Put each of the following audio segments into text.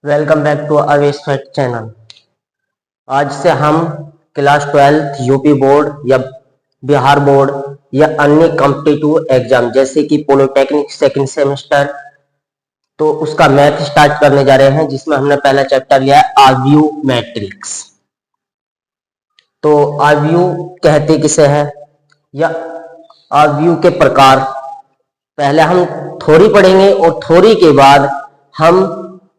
Welcome back to Avesh fact channel. आज से हम क्लास 12 यूपी बोर्ड या बिहार बोर्ड या अन्य कॉम्पिटिटिव एग्जाम जैसे कि पॉलिटेक्निक सेकंड सेमेस्टर तो उसका मैथ स्टार्ट करने जा रहे हैं, जिसमें हमने पहला चैप्टर लिया है आव्यूह मैट्रिक्स। तो आव्यूह कहते किसे है या आव्यूह के प्रकार पहले हम थ्योरी पढ़ेंगे और थ्योरी के बाद हम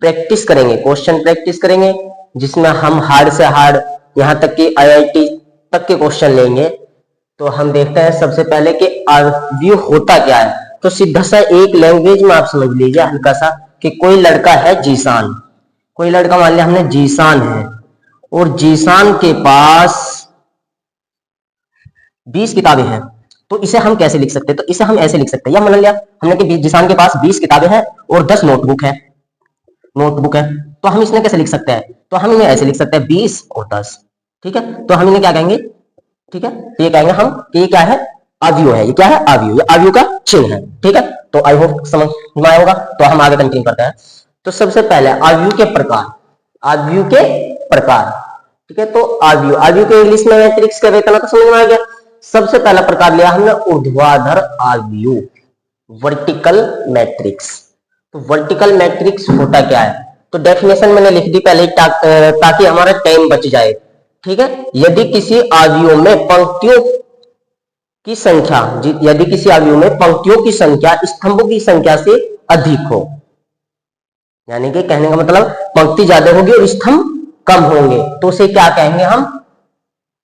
प्रैक्टिस करेंगे, क्वेश्चन प्रैक्टिस करेंगे, जिसमें हम हार्ड से हार्ड यहां तक कि आईआईटी तक के क्वेश्चन लेंगे। तो हम देखते हैं सबसे पहले कि आव्यूह होता क्या है। तो सीधा सा एक लैंग्वेज में आप समझ लीजिए हल्का सा कि कोई लड़का है जीशान, कोई लड़का मान लिया हमने जीशान है और जीशान के पास 20 किताबें हैं। तो इसे हम कैसे लिख सकते हैं? तो इसे हम ऐसे लिख सकते हैं, या मान लिया हमने कि जीशान के पास 20 किताबें हैं और 10 नोटबुक है, तो हम इसमें कैसे लिख सकते हैं? तो हम इन्हें ऐसे लिख सकते हैं 20 और 10। ठीक है, तो हम इन्हें क्या कहेंगे? ठीक है, तो ये कहेंगे हम कि ये क्या है? आव्यूह है। ये क्या है? आव्यूह। ये आव्यूह का चिन्ह है। ठीक है, तो आई होप समझ में आया होगा। तो हम आगे कंटिन्यू करते हैं। तो सबसे पहले आव्यूह के प्रकार, आव्यूह के प्रकार। ठीक है, तो आव्यूह के इंग्लिश में मैट्रिक्स कहते हैं, तो समझ में आ गया। सबसे पहला प्रकार लिया हमने ऊर्ध्वाधर आव्यूह, वर्टिकल मैट्रिक्स। तो वर्टिकल मैट्रिक्स होता क्या है? तो डेफिनेशन मैंने लिख दी पहले ताकि हमारा टाइम बच जाए। ठीक है, यदि किसी आव्यूह में पंक्तियों की संख्या, यदि किसी आव्यूह में पंक्तियों की संख्या स्तंभों की संख्या से अधिक हो, यानी कि कहने का मतलब पंक्ति ज्यादा होगी और स्तंभ कम होंगे, तो उसे क्या कहेंगे हम?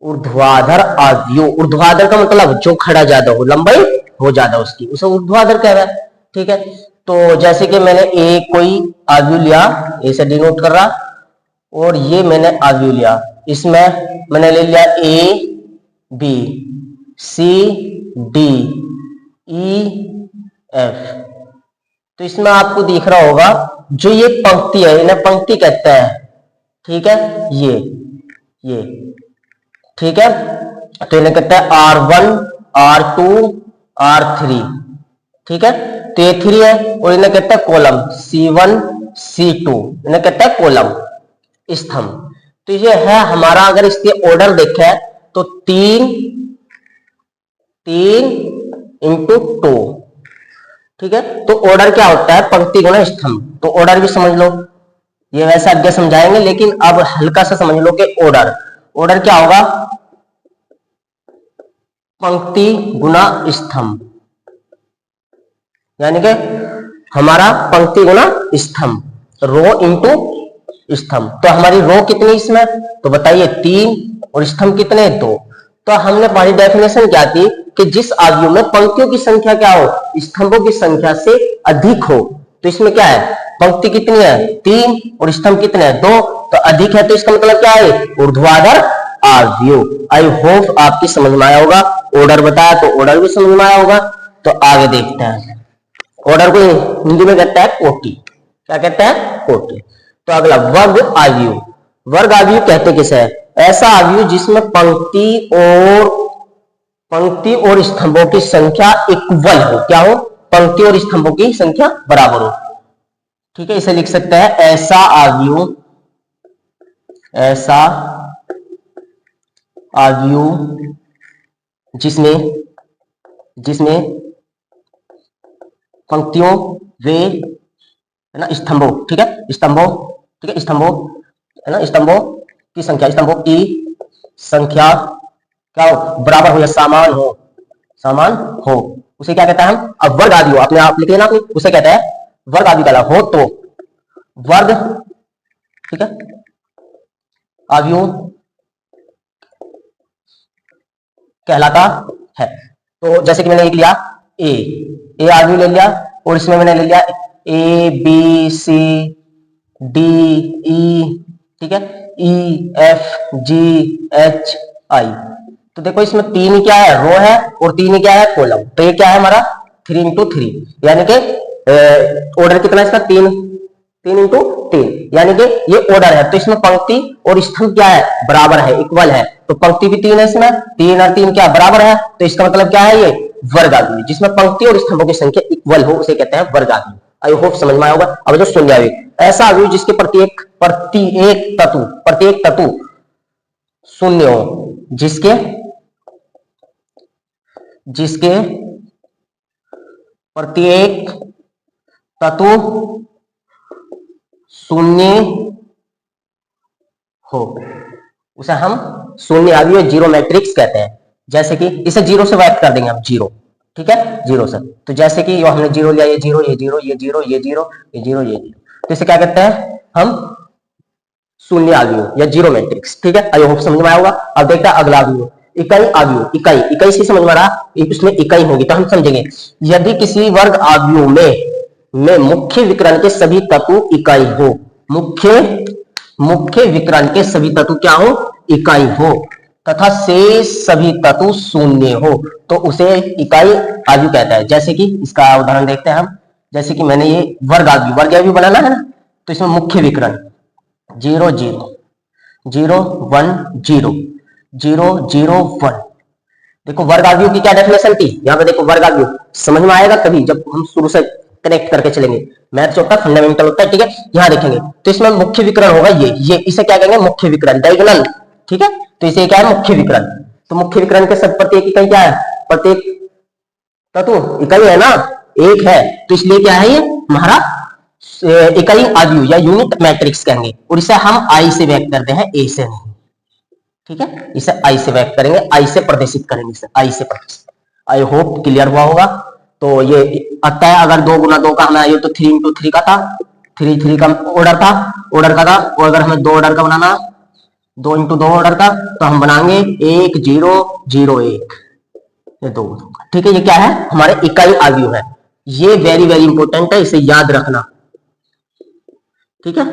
ऊर्ध्वाधर आव्यूह। ऊर्ध्वाधर का मतलब जो खड़ा ज्यादा हो, लंबाई हो ज्यादा उसकी, उसे ऊर्ध्वाधर कह रहा है। ठीक है, तो जैसे कि मैंने ए कोई आव्यूह लिया, ए से डिनोट कर रहा, और ये मैंने आव्यूह लिया, इसमें मैंने ले लिया A B C D E F. तो इसमें आपको दिख रहा होगा जो ये पंक्ति है, इन्हें पंक्ति कहते हैं। ठीक है, ये ठीक है, तो इन्हें कहते हैं R1 R2 R3। ठीक है, तो ये 3 है और इन्हें कहते हैं कॉलम C1 C2, इन्हें कहते हैं कॉलम, स्तंभ। तो ये है हमारा, अगर इसके ऑर्डर देखें तो 3 into 2। ठीक है, तो ऑर्डर क्या होता है? पंक्ति गुणा स्तंभ। तो ऑर्डर भी समझ लो, ये वैसे आगे समझाएंगे, लेकिन अब हल्का सा समझ लो कि ऑर्डर क्या होगा? पंक्ति गुणा स्तंभ, यानी कि हमारा पंक्ति गुणा स्तंभ, रो इंटू स्तंभ। तो हमारी रो कितनी इसमें? तो बताइए 3 और स्तंभ कितने? 2। तो हमने पहली डेफिनेशन क्या थी कि जिस आव्यूह में पंक्तियों की संख्या क्या हो, स्तंभों की संख्या से अधिक हो। तो इसमें क्या है? पंक्ति कितनी है? 3 और स्तंभ कितने हैं? 2। तो अधिक है, तो इसका मतलब क्या है? ऊर्ध्वाधर आव्यूह। आई होप आपकी समझ में आया होगा। ऑर्डर बताया तो ऑर्डर भी समझ में आया होगा। तो आगे देखते हैं। ऑर्डर को हिंदी में कहता है कोटि। क्या कहते हैं? कोटि। तो अगला वर्ग आव्यूह। वर्ग आव्यूह कहते किसे है? ऐसा आव्यूह जिसमें पंक्ति और स्तंभों की संख्या इक्वल हो। क्या हो? पंक्ति और स्तंभों की संख्या बराबर हो। ठीक है, इसे लिख सकते हैं ऐसा आव्यूह जिसमें पंक्तियों वे है ना स्तंभों, ठीक है, स्तंभों, ठीक है, स्तंभों है ना, स्तंभों की संख्या क्या हो? बराबर हो या समान हो, उसे क्या कहता है हम? अब वर्ग आव्यूह अपने आप लिख लेना, उसे कहता है वर्ग आव्यूह कहला हो। तो वर्ग, ठीक है, आव्यूह कहलाता है। तो जैसे कि मैंने एक लिया ए आव्यूह ले लिया, और इसमें मैंने ले लिया ए बी सी डी ई, ठीक है, E F G H I. तो देखो इसमें 3 ही क्या है? रो है, और 3 ही क्या है? कॉलम। तो ये क्या है हमारा? 3 into 3, यानी कि ऑर्डर कितना है इसका? 3 into 3, यानी कि ये ऑर्डर है। तो इसमें पंक्ति और स्तंभ क्या है? बराबर है, इक्वल है। तो पंक्ति भी 3 है इसमें, 3 और 3 क्या बराबर है। तो इसका मतलब क्या है? ये वर्ग आव्यूह, जिसमें पंक्ति और स्तंभों की संख्या इक्वल हो, उसे कहते हैं वर्ग आव्यूह। आई होप समझ में आया होगा। अब जो शून्यावृत्त, ऐसा अवयव जिसके प्रत्येक तत्व शून्य हो, जिसके प्रत्येक तत्व शून्य हो, उसे हम शून्य अवयव जीरो मैट्रिक्स कहते हैं। जैसे कि इसे जीरो से व्यक्त कर देंगे हम, जीरो, ठीक है, जीरो से। तो जैसे कि यो हमने जीरो लिया, ये जीरो, ये जीरो, ये जीरो, ये जीरो, ये जीरो, ये जीरो, तो इसे क्या कहते हैं हम, शून्य अवयव या जीरो मैट्रिक्स। ठीक है, आई होप समझ में आया होगा। अब देखते हैं अगला अवयव, इकाई अवयव। इकाई से समझ में आ रहा, इसमें इकाई होगी तो हम समझेंगे, यदि किसी वर्ग अवयव में मुख्य विकर्ण के सभी तत्व इकाई हो, मुख्य विकर्ण के सभी तत्व क्या हो, इकाई हो, तथा शेष सभी तत्व शून्य हो, तो उसे इकाई अवयव कहता है। जैसे कि इसका उदाहरण देखते हैं हम, जैसे कि मैंने ये वर्ग अवयव बनाना है ना, तो इसमें मुख्य विकर्ण 0 0 0 1 0 0 0 1। देखो वर्ग अवयव की क्या डेफिनेशन थी, यहाँ पे देखो वर्ग अवयव समझ में आएगा तभी जब हम शुरू से कनेक्ट करके चलेंगे। मैथ्स होता है फंडामेंटल होता है, ठीक है। यहाँ देखेंगे तो इसमें मुख्य विकर्ण होगा ये इसे क्या कहेंगे, मुख्य विकर्ण, डायगोनल, ठीक है। तो इसे क्या है, मुख्य विकर्ण। तो मुख्य विकर्ण के सब प्रत्येक इकाई क्या है, प्रत्येक तत्व इकाई है ना, एक है, तो इसलिए क्या है ये हमारा इकाई अवयव या यूनिट मैट्रिक्स कहेंगे। और इसे हम आई से व्यक्त करते हैं, ए से नहीं, ठीक है। इसे आई से व्यक्त करेंगे, आई से प्रदर्शित करेंगे, इसे आई से प्रदर्शित। आई होप क्लियर हुआ होगा। तो ये आता है, अगर 2 गुना 2 का हमें आया तो 3 into 3 का था, 3 का ऑर्डर का था। और अगर हमें 2 ऑर्डर का बनाना, 2 into 2 ऑर्डर का, तो हम बनाएंगे 1 0 0 1, ये 2, ठीक है। ये क्या है, हमारे इकाई अवयव है। ये वेरी वेरी इंपॉर्टेंट है, इसे याद रखना, ठीक है।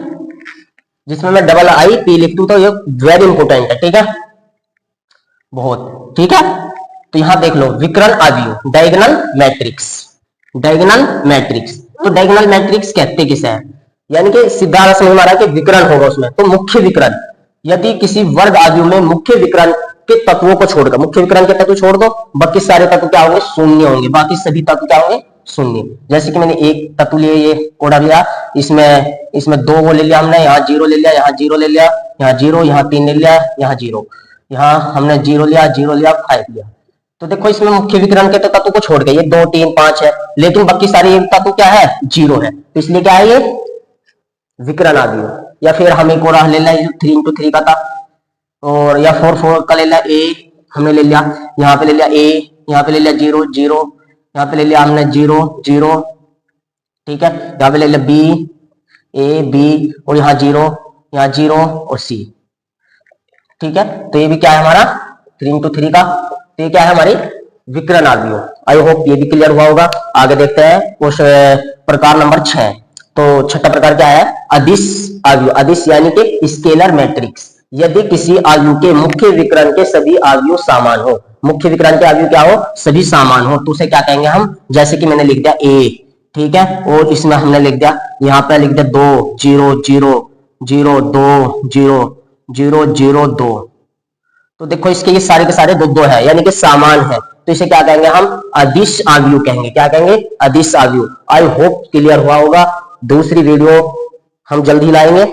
जिसमें मैं डबल आई पी लिख दूं तो ये वेरी इंपॉर्टेंट है, ठीक है, बहुत, ठीक है। तो यहां देख लो, विकर्ण अवयव, डायगोनल मैट्रिक्स, डायगोनल मैट्रिक्स। तो डायगोनल मैट्रिक्स कहते किसे हैं, यानी कि सीधा समझ में आ रहा है कि विकर्ण होगा उसमें, तो मुख्य विकर्ण। यदि किसी वर्ग अवयव में मुख्य विकर्ण के तत्वों को छोड़कर, मुख्य विकर्ण के तत्व छोड़ दो, बाकी सारे तत्व क्या होंगे, शून्य होंगे, बाकी सभी तत्व क्या होंगे, शून्य। जैसे कि मैंने एक तत्व लिए, ये ऑर्डर लिया, इसमें 2 वो ले लिया हमने, यहाँ 0 ले लिया, यहाँ 0 ले लिया, यहाँ 0, यहाँ 3 ले लिया, यहाँ 0, यहाँ हमने 0 लिया, 0 लिया, 5 लिया। तो देखो इसमें मुख्य विकर्ण के तत्व को छोड़ के ये 2 3 5 है, लेकिन बाकी सारे तत्व क्या है, 0 है, तो इसलिए क्या है ये विकर्ण अवयव। या फिर हम एक और ले लिया, 3 into 3 का था, और या 4 4 का ले लिया, ए हमने ले लिया, यहाँ पे ले लिया ए, यहाँ पे ले लिया 0 0, यहाँ पे ले लिया हमने 0 0, ठीक है। यहाँ पे ले लिया बी, ए बी, और यहाँ 0, यहाँ 0 और सी, ठीक है। तो ये भी क्या है हमारा 3 into 3 का, तो ये क्या है हमारी विकर्ण अवयव। आई होप ये भी क्लियर हुआ होगा। आगे देखते हैं उस प्रकार नंबर 6। तो छठा प्रकार क्या है, अदिश अवयव। अदिश यानी कि स्केलर मैट्रिक्स। यदि किसी अवयव के मुख्य विकर्ण के सभी अवयव समान हो, मुख्य विकर्ण के अवयव क्या हो, सभी समान हो, तो उसे क्या कहेंगे हम, जैसे कि मैंने लिख दिया ए, ठीक है, और इसमें हमने लिख दिया, यहाँ पे लिख दिया 2 0 0 0 2 0 0 0 2। तो देखो इसके ये सारे के सारे 2 2 है, यानी कि समान है, तो इसे क्या कहेंगे हम, अदिश अवयव कहेंगे। क्या कहेंगे, अदिश अवयव। आई होप क्लियर हुआ होगा। दूसरी वीडियो हम जल्दी लाएंगे।